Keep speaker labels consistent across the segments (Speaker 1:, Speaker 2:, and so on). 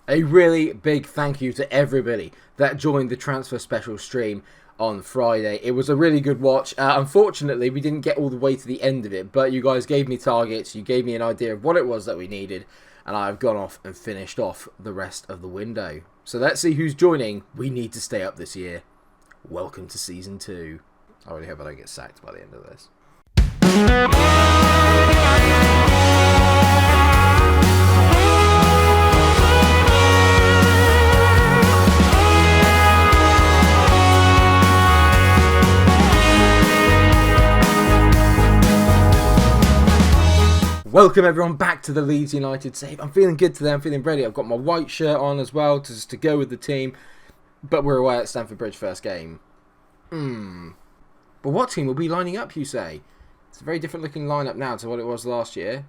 Speaker 1: A really big thank you to everybody that joined the transfer special stream on Friday. It was a really good watch. Unfortunately, we didn't get all the way to the end of it, but you guys gave me targets, you gave me an idea of what it was that we needed, and I've gone off and finished off the rest of the window. So let's see who's joining. We need to stay up this year. Welcome to Season 2. I really hope I don't get sacked by the end of this. Welcome everyone back to the Leeds United save. I'm feeling good today, I'm feeling ready. I've got my white shirt on as well to go with the team. But we're away at Stamford Bridge first game. But what team will be lining up, you say? It's a very different looking lineup now to what it was last year.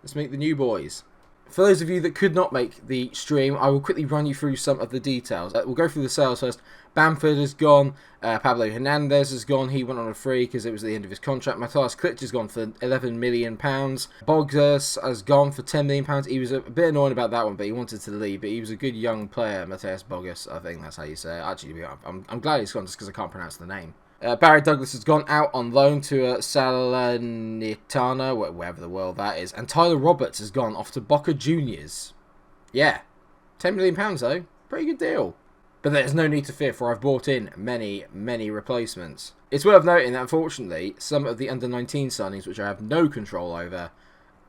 Speaker 1: Let's meet the new boys. For those of you that could not make the stream, I will quickly run you through some of the details. We'll go through the sales first. Bamford has gone. Pablo Hernandez has gone. He went on a free because it was the end of his contract. Matthias Klitsch has gone for £11 million. Boggess has gone for £10 million. He was a bit annoying about that one, but he wanted to leave. But he was a good young player, Matthias Boggess. I think that's how you say it. Actually, I'm glad he's gone just because I can't pronounce the name. Barry Douglas has gone out on loan to Salernitana, wherever the world that is. And Tyler Roberts has gone off to Boca Juniors. Yeah, £10 million though. Pretty good deal. But there's no need to fear, for I've brought in many, many replacements. It's worth noting that, unfortunately, some of the under-19 signings, which I have no control over,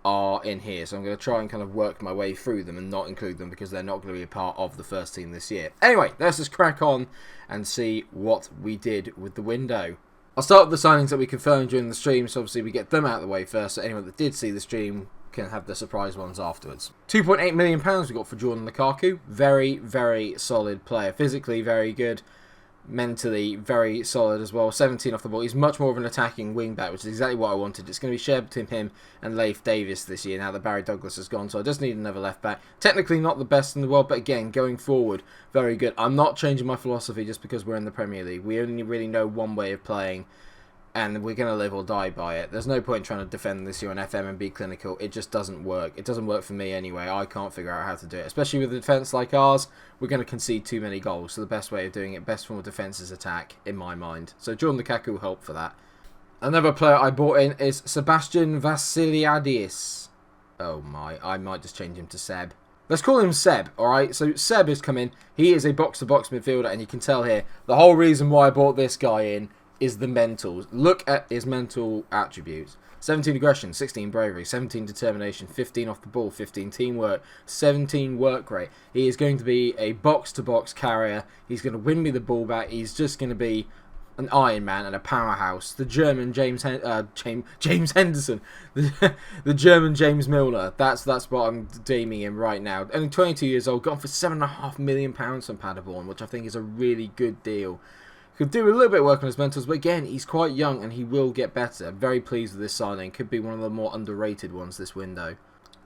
Speaker 1: are in here. So I'm going to try and kind of work my way through them and not include them because they're not going to be a part of the first team this year. Anyway, let's just crack on and see what we did with the window. I'll start with the signings that we confirmed during the stream, so obviously we get them out of the way first, so anyone that did see the stream can have the surprise ones afterwards. £2.8 million we got for Jordan Lukaku. Very, very solid player. Physically very good. Mentally very solid as well. 17 off the ball. He's much more of an attacking wing-back, which is exactly what I wanted. It's going to be shared between him and Leif Davis this year now that Barry Douglas has gone, so I just need another left-back. Technically not the best in the world, but again, going forward, very good. I'm not changing my philosophy just because we're in the Premier League. We only really know one way of playing, and we're going to live or die by it. There's no point trying to defend this year on FM and be clinical. It just doesn't work. It doesn't work for me anyway. I can't figure out how to do it. Especially with a defence like ours, we're going to concede too many goals. So the best way of doing it, best form of defence is attack, in my mind. So Jordan Lukaku will help for that. Another player I bought in is Sebastian Vassiliadis. Oh my, I might just change him to Seb. Let's call him Seb, alright? So Seb has come in. He is a box-to-box midfielder, and you can tell here, the whole reason why I bought this guy in is the mentals. Look at his mental attributes. 17 aggression, 16 bravery, 17 determination, 15 off the ball, 15 teamwork, 17 work rate. He is going to be a box-to-box carrier. He's going to win me the ball back. He's just going to be an Iron Man and a powerhouse. The German James Henderson. The German James Milner. That's what I'm deeming him right now. Only 22 years old, got him for £7.5 million from Paderborn, which I think is a really good deal. Could do a little bit of work on his mentals, but again, he's quite young and he will get better. I'm very pleased with this signing. Could be one of the more underrated ones this window.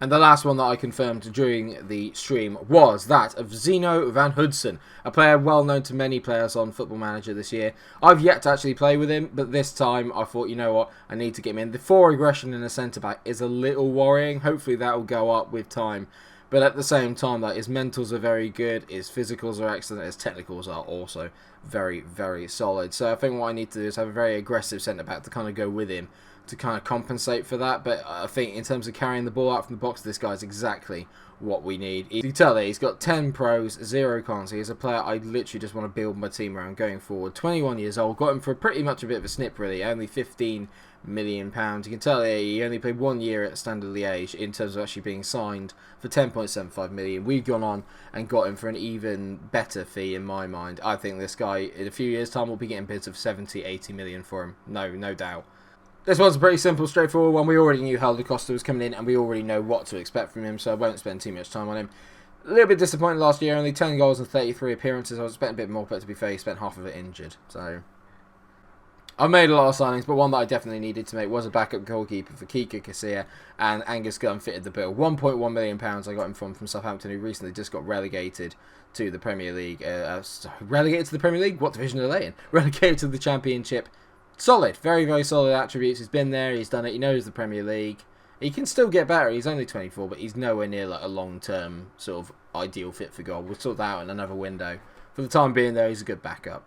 Speaker 1: And the last one that I confirmed during the stream was that of Zeno Van Hudson, a player well known to many players on Football Manager this year. I've yet to actually play with him, but this time I thought, you know what, I need to get him in. The 4 aggression in a centre-back is a little worrying. Hopefully that will go up with time. But at the same time, that his mentals are very good, his physicals are excellent, his technicals are also very, very solid. So I think what I need to do is have a very aggressive centre-back to kind of go with him, to kind of compensate for that. But I think in terms of carrying the ball out from the box, this guy's exactly what we need. You can tell that he's got 10 pros, 0 cons. He's a player I literally just want to build my team around going forward. 21 years old, got him for pretty much a bit of a snip really, only £15 million. You can tell that he only played 1 year at Standard Liège in terms of actually being signed for £10.75 million. We've gone on and got him for an even better fee in my mind. I think this guy in a few years time will be getting bids of 70, 80 million for him. No doubt. This one's a pretty simple, straightforward one. We already knew Helder Costa was coming in and we already know what to expect from him, so I won't spend too much time on him. A little bit disappointed last year, only 10 goals and 33 appearances. I was expecting a bit more, but to be fair, he spent half of it injured. So I've made a lot of signings, but one that I definitely needed to make was a backup goalkeeper for Kika Casilla, and Angus Gunn fitted the bill. £1.1 million I got him from Southampton, who recently just got relegated to the Premier League. Relegated to the Premier League? What division are they in? Relegated to the Championship. Solid, very, very solid attributes. He's been there, he's done it, he knows the Premier League. He can still get better. He's only 24, but he's nowhere near like a long-term sort of ideal fit for goal. We'll sort that out in another window. For the time being, though, he's a good backup.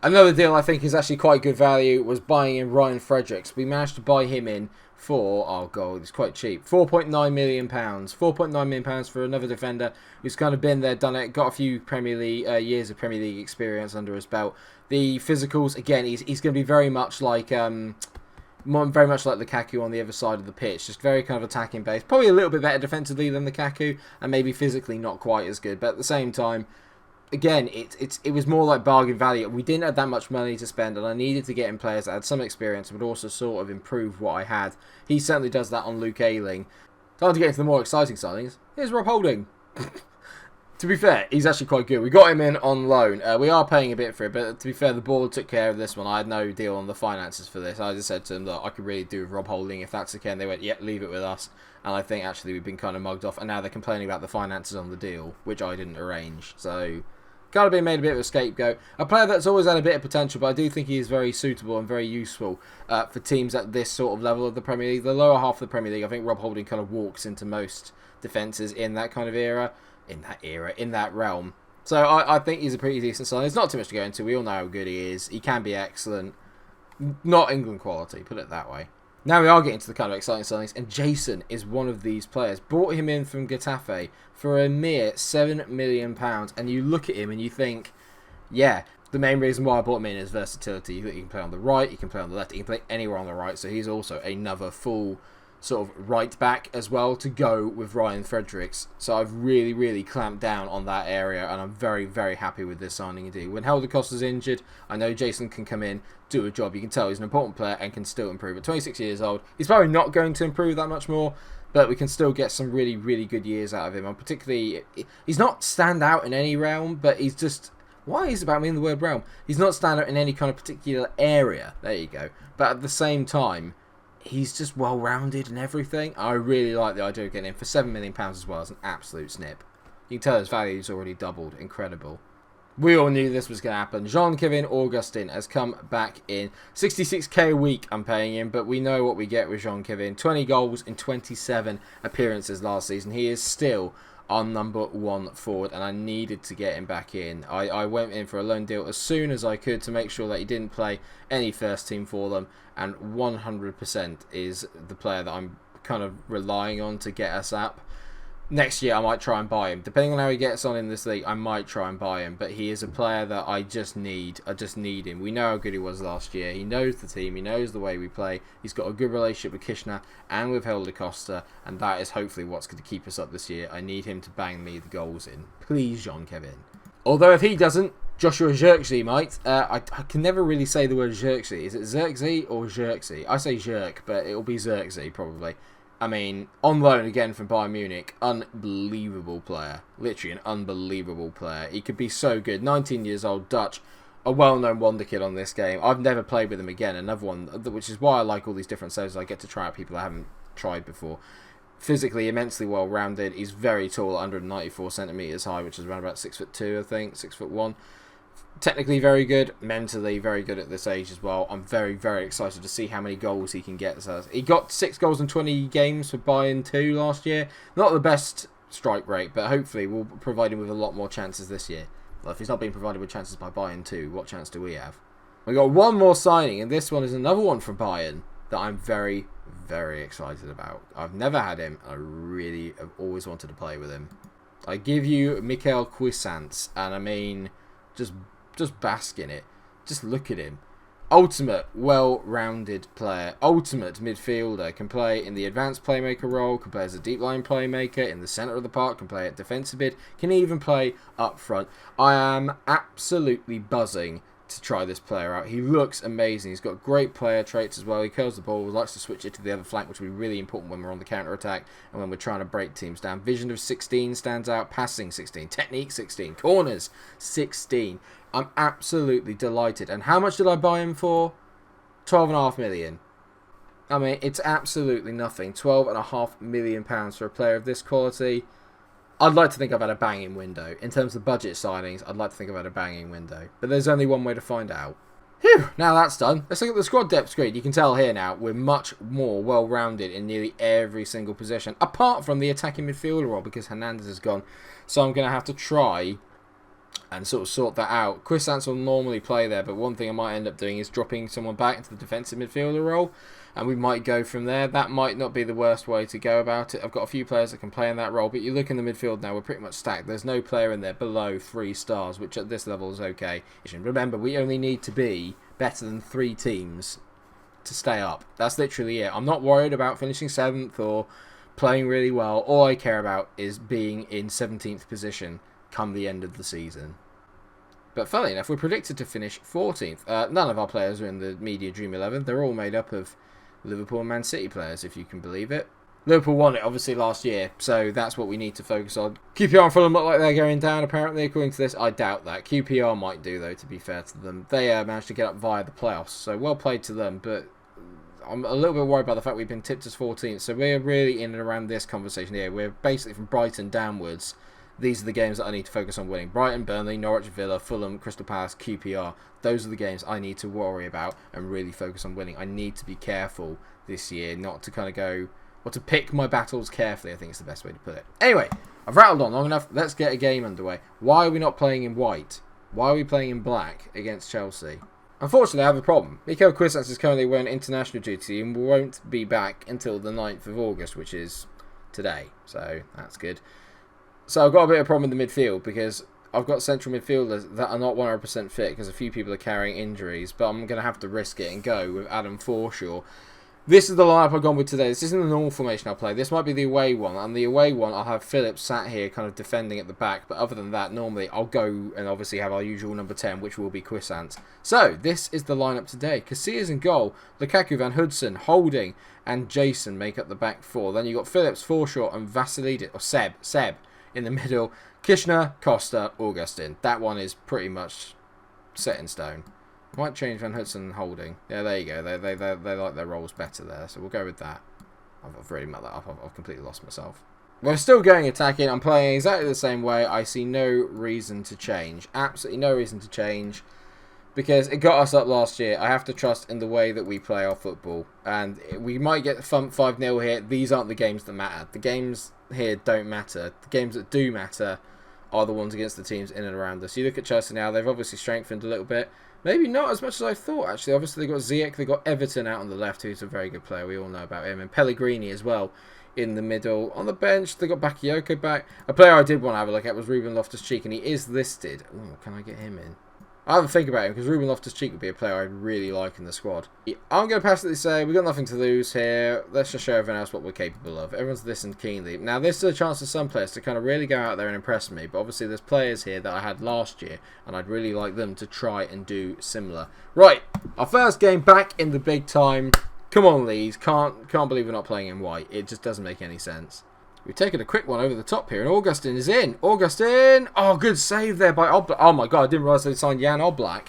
Speaker 1: Another deal I think is actually quite good value was buying in Ryan Fredericks. We managed to buy him in for, oh god, it's quite cheap, £4.9 million. £4.9 million for another defender who's kind of been there, done it, got a few Premier League years of Premier League experience under his belt. The physicals, again, he's going to be very much like the Lukaku on the other side of the pitch, just very kind of attacking based. Probably a little bit better defensively than Lukaku, and maybe physically not quite as good, but at the same time, again, it was more like bargain value. We didn't have that much money to spend, and I needed to get in players that had some experience, but also sort of improve what I had. He certainly does that on Luke Ayling. Time to get into the more exciting signings. Here's Rob Holding. To be fair, he's actually quite good. We got him in on loan. We are paying a bit for it, but to be fair, the board took care of this one. I had no deal on the finances for this. I just said to them that I could really do with Rob Holding if that's okay, and they went, yeah, leave it with us. And I think actually we've been kind of mugged off, and now they're complaining about the finances on the deal, which I didn't arrange. So kind of been made a bit of a scapegoat. A player that's always had a bit of potential, but I do think he is very suitable and very useful for teams at this sort of level of the Premier League. The lower half of the Premier League, I think Rob Holding kind of walks into most defences in that kind of era. In that realm. So I think he's a pretty decent sign. There's not too much to go into. We all know how good he is. He can be excellent. Not England quality, put it that way. Now we are getting to the kind of exciting signings, and Jason is one of these players. Brought him in from Getafe for a mere £7 million, and you look at him and you think, yeah, the main reason why I bought him in is versatility. You can play on the right, you can play on the left, you can play anywhere on the right, so he's also another full sort of right back as well to go with Ryan Fredericks. So I've really, really clamped down on that area, and I'm very, very happy with this signing indeed. When Helder Costa's injured, I know Jason can come in, do a job. You can tell he's an important player and can still improve. At 26 years old, he's probably not going to improve that much more, but we can still get some really, really good years out of him. And particularly, he's not stand out in any realm, but he's just, why is it about me in the word realm? He's not stand out in any kind of particular area. There you go. But at the same time, he's just well-rounded and everything. I really like the idea of getting him for £7 million as well as an absolute snip. You can tell his value's already doubled. Incredible. We all knew this was going to happen. Jean-Kevin Augustin has come back in. 66k a week I'm paying him, but we know what we get with Jean-Kevin. 20 goals in 27 appearances last season. He is still our number one forward, and I needed to get him back in. I went in for a loan deal as soon as I could to make sure that he didn't play any first team for them, and 100% is the player that I'm kind of relying on to get us up. Next year I might try and buy him. Depending on how he gets on in this league, I might try and buy him, but he is a player that I just need. I just need him. We know how good he was last year. He knows the team. He knows the way we play. He's got a good relationship with Kishna and with Helder Costa, and that is hopefully what's going to keep us up this year. I need him to bang me the goals in. Please, Jean-Kevin. Although if he doesn't, Joshua Zirkzee might. I can never really say the word Zirkzee. Is it Zirkzee or Zirkzee? I say Zirk, but it'll be Zirkzee probably. I mean, on loan again from Bayern Munich, unbelievable player. Literally an unbelievable player. He could be so good. 19 years old, Dutch, a well-known wonder kid on this game. I've never played with him again. Another one, which is why I like all these different saves. I get to try out people I haven't tried before. Physically, immensely well-rounded. He's very tall, 194 centimetres high, which is around about 6'2", I think, 6'1". Technically very good, mentally very good at this age as well. I'm very, very excited to see how many goals he can get. So he got 6 goals in 20 games for Bayern 2 last year. Not the best strike rate, but hopefully we'll provide him with a lot more chances this year. Well, if he's not being provided with chances by Bayern 2, what chance do we have? We got one more signing, and this one is another one from Bayern that I'm very, very excited about. I've never had him. I really have always wanted to play with him. I give you Michael Cuisance, and I mean, just bask in it. Just look at him. Ultimate, well-rounded player. Ultimate midfielder. Can play in the advanced playmaker role. Can play as a deep line playmaker. In the centre of the park. Can play at defensive mid. Can even play up front. I am absolutely buzzing to try this player out. He looks amazing. He's got great player traits as well. He curls the ball. Likes to switch it to the other flank, which will be really important when we're on the counter-attack and when we're trying to break teams down. Vision of 16 stands out. Passing 16. Technique 16. Corners 16. I'm absolutely delighted. And how much did I buy him for? £12.5 million. I mean, it's absolutely nothing. £12.5 million for a player of this quality. I'd like to think I've had a banging window. In terms of budget signings, I'd like to think I've had a banging window. But there's only one way to find out. Phew, now that's done. Let's look at the squad depth screen. You can tell here now we're much more well-rounded in nearly every single position, apart from the attacking midfielder role because Hernandez is gone. So I'm going to have to try and sort that out. Quissance will normally play there, but one thing I might end up doing is dropping someone back into the defensive midfielder role, and we might go from there. That might not be the worst way to go about it. I've got a few players that can play in that role, but you look in the midfield now, we're pretty much stacked. There's no player in there below 3 stars, which at this level is okay. Remember, we only need to be better than 3 teams to stay up. That's literally it. I'm not worried about finishing 7th or playing really well. All I care about is being in 17th position come the end of the season. But funnily enough, we're predicted to finish 14th. None of our players are in the Media Dream 11. They're all made up of Liverpool and Man City players, if you can believe it. Liverpool won it, obviously, last year, so that's what we need to focus on. QPR and Fulham look like they're going down, apparently, according to this. I doubt that. QPR might do, though, to be fair to them. They managed to get up via the playoffs, so well played to them, but I'm a little bit worried about the fact we've been tipped as 14th, so we're really in and around this conversation here. We're basically from Brighton downwards. These are the games that I need to focus on winning. Brighton, Burnley, Norwich, Villa, Fulham, Crystal Palace, QPR. Those are the games I need to worry about and really focus on winning. I need to be careful this year, not to kind of go, or to pick my battles carefully, I think is the best way to put it. Anyway, I've rattled on long enough. Let's get a game underway. Why are we not playing in white? Why are we playing in black against Chelsea? Unfortunately, I have a problem. Mikel Quissance is currently away on international duty and won't be back until the 9th of August, which is today. So that's good. So I've got a bit of a problem in the midfield because I've got central midfielders that are not 100% fit because a few people are carrying injuries, but I'm going to have to risk it and go with Adam Forshaw. This is the lineup I've gone with today. This isn't the normal formation I'll play. This might be the away one, and the away one I'll have Phillips sat here kind of defending at the back, but other than that, normally I'll go and obviously have our usual number 10, which will be Quissance. So, this is the lineup today. Casillas in goal, Lukaku, Van Hudson, Holding, and Jason make up the back 4. Then you've got Phillips, Forshaw, and Vasilidis, or Seb in the middle. Kishner, Costa, Augustin. That one is pretty much set in stone. Might change Van Hudson and Holding. Yeah, there you go. They like their roles better there, so we'll go with that. I've really mucked that up. I've completely lost myself. We're still going attacking. I'm playing exactly the same way. I see no reason to change. Absolutely no reason to change. Because it got us up last year. I have to trust in the way that we play our football. And we might get 5-0 here. These aren't the games that matter. The games here don't matter. The games that do matter are the ones against the teams in and around us. You look at Chelsea now. They've obviously strengthened a little bit. Maybe not as much as I thought, actually. Obviously, they've got Ziyech, they've got Everton out on the left, who's a very good player. We all know about him. And Pellegrini as well in the middle. On the bench, they've got Bakayoko back. A player I did want to have a look at was Ruben Loftus-Cheek, and he is listed. Ooh, can I get him in? I have a think about him, because Ruben Loftus-Cheek would be a player I'd really like in the squad. I'm going to passionately say, we've got nothing to lose here. Let's just show everyone else what we're capable of. Everyone's listened keenly. Now, this is a chance for some players to kind of really go out there and impress me, but obviously there's players here that I had last year, and I'd really like them to try and do similar. Right, our first game back in the big time. Come on, Leeds. Can't believe we're not playing in white. It just doesn't make any sense. We've taken a quick one over the top here, and Augustin is in. Augustin! Oh, good save there by Oblak. Oh my god, I didn't realise they signed Jan Oblak.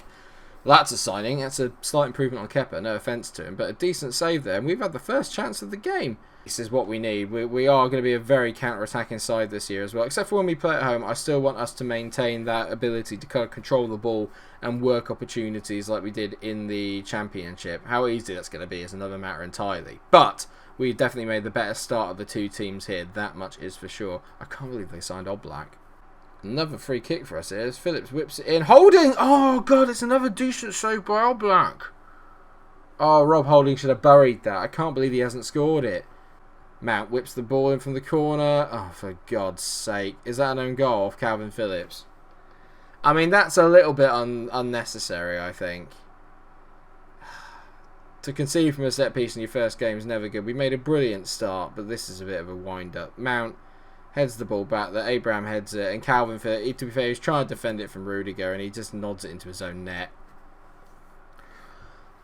Speaker 1: That's a signing. That's a slight improvement on Kepa. No offence to him, but a decent save there. And we've had the first chance of the game. This is what we need. We are going to be a very counter-attacking side this year as well. Except for when we play at home, I still want us to maintain that ability to kind of control the ball and work opportunities like we did in the Championship. How easy that's going to be is another matter entirely. But we definitely made the better start of the two teams here. That much is for sure. I can't believe they signed Oblak. Another free kick for us here as Phillips whips it in. Holding! Oh, God, it's another decent save by Oblak. Oh, Rob Holding should have buried that. I can't believe he hasn't scored it. Mount whips the ball in from the corner. Oh, for God's sake. Is that an own goal off Calvin Phillips? I mean, that's a little bit unnecessary, I think. To concede from a set piece in your first game is never good. We made a brilliant start, but this is a bit of a wind-up. Mount heads the ball back, that Abraham heads it, and Calvin Phillips, to be fair, he's trying to defend it from Rudiger, and he just nods it into his own net.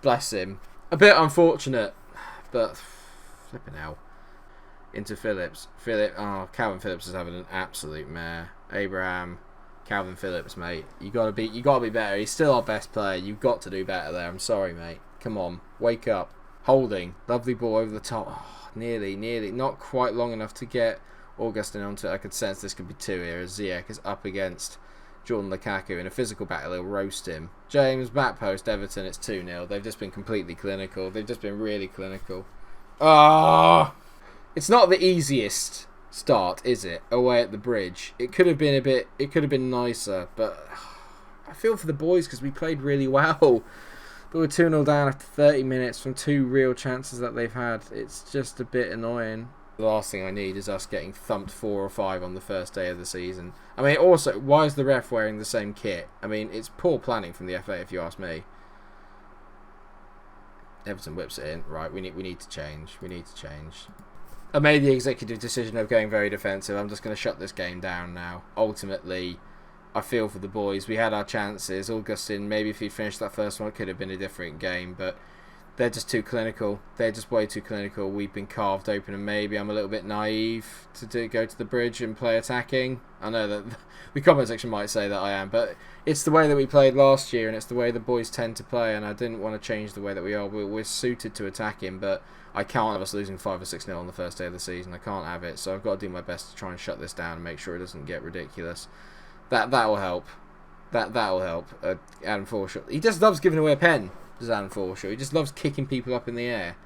Speaker 1: Bless him. A bit unfortunate, but flipping hell. Into Phillips. Calvin Phillips is having an absolute mare. Abraham, Calvin Phillips, mate. You gotta be better. He's still our best player. You've got to do better there. I'm sorry, mate. Come on, wake up. Holding, lovely ball over the top. Oh, nearly, not quite long enough to get Augustin onto it. I could sense this could be 2 here as Ziyech is up against Jordan Lukaku in a physical battle, he'll roast him. James, back post, Everton, it's 2-0. They've just been completely clinical. They've just been really clinical. Ah! It's not the easiest start, is it? Away at the Bridge. It could have been nicer, but I feel for the boys because we played really well. But we're 2-0 down after 30 minutes from 2 real chances that they've had. It's just a bit annoying. The last thing I need is us getting thumped 4 or 5 on the first day of the season. I mean, also, why is the ref wearing the same kit? I mean, it's poor planning from the FA, if you ask me. Everton whips it in. Right, we need to change. We need to change. I made the executive decision of going very defensive. I'm just going to shut this game down now. Ultimately, I feel for the boys. We had our chances. Augustin, maybe if he'd finished that first one, it could have been a different game. But they're just too clinical. They're just way too clinical. We've been carved open, and maybe I'm a little bit naive to go to the Bridge and play attacking. I know that the comment section might say that I am, but it's the way that we played last year, and it's the way the boys tend to play, and I didn't want to change the way that we are. We're suited to attacking, but I can't have us losing 5 or 6-0 on the first day of the season. I can't have it, so I've got to do my best to try and shut this down and make sure it doesn't get ridiculous. That will help. That will help. Adam Forshaw. He just loves giving away a pen, does Adam Forshaw. He just loves kicking people up in the air.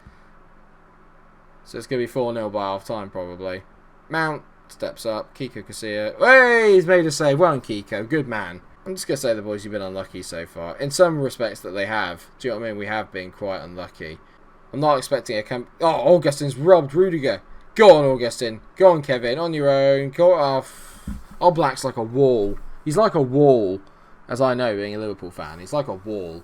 Speaker 1: So it's going to be 4-0 by half time, probably. Mount steps up. Kiko Casilla. Hey, he's made a save. Well done, Kiko. Good man. I'm just going to say the boys, you've been unlucky so far. In some respects that they have. Do you know what I mean? We have been quite unlucky. I'm not expecting a camp. Oh, Augustin's robbed Rudiger. Go on, Augustin. Go on, Kevin. On your own. Go off. Oh, Black's like a wall. He's like a wall. As I know, being a Liverpool fan. He's like a wall.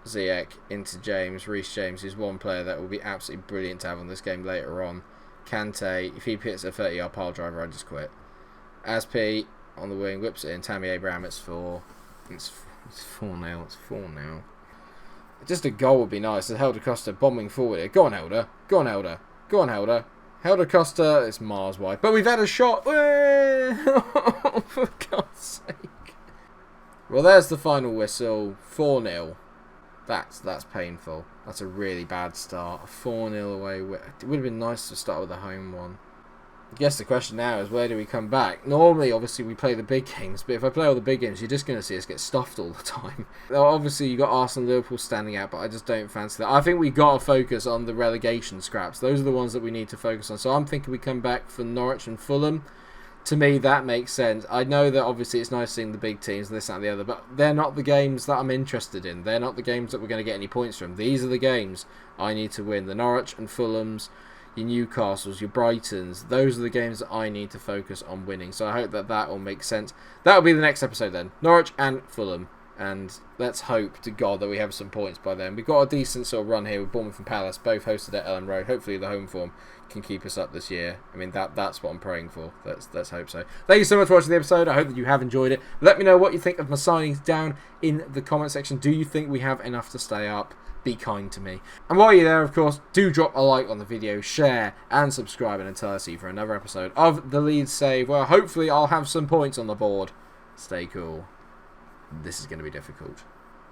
Speaker 1: Ziyech into James. Reece James is one player that will be absolutely brilliant to have on this game later on. Kante, if he hits a 30-yard pile driver, I just quit. Aspi on the wing, whips it in. Tammy Abraham, it's 4. It's 4-0. It's 4-0. Just a goal would be nice. Helder Costa bombing forward here. Go on, Helder. Go on, Helder. Go on, Helder. Helder Costa, it's miles wide. But we've had a shot. Oh, for God's sake. Well, there's the final whistle. 4-0. That's painful. That's a really bad start. A 4-0 away. It would have been nice to start with a home one. I guess the question now is, where do we come back? Normally, obviously, we play the big games, but if I play all the big games, you're just going to see us get stuffed all the time. Now, obviously, you've got Arsenal and Liverpool standing out, but I just don't fancy that. I think we've got to focus on the relegation scraps. Those are the ones that we need to focus on. So I'm thinking we come back for Norwich and Fulham. To me, that makes sense. I know that, obviously, it's nice seeing the big teams, this, that, and the other, but they're not the games that I'm interested in. They're not the games that we're going to get any points from. These are the games I need to win. The Norwich and Fulhams, your Newcastles, your Brightons, those are the games that I need to focus on winning. So I hope that will make sense. That'll be the next episode then. Norwich and Fulham. And let's hope to God that we have some points by then. We've got a decent sort of run here with Bournemouth and Palace, both hosted at Ellen Road. Hopefully the home form can keep us up this year. I mean, that's what I'm praying for. Let's hope so. Thank you so much for watching the episode. I hope that you have enjoyed it. Let me know what you think of my signings down in the comment section. Do you think we have enough to stay up? Be kind to me. And while you're there, of course, do drop a like on the video, share and subscribe, and until I see you for another episode of the Leeds Save, where hopefully I'll have some points on the board. Stay cool. This is going to be difficult.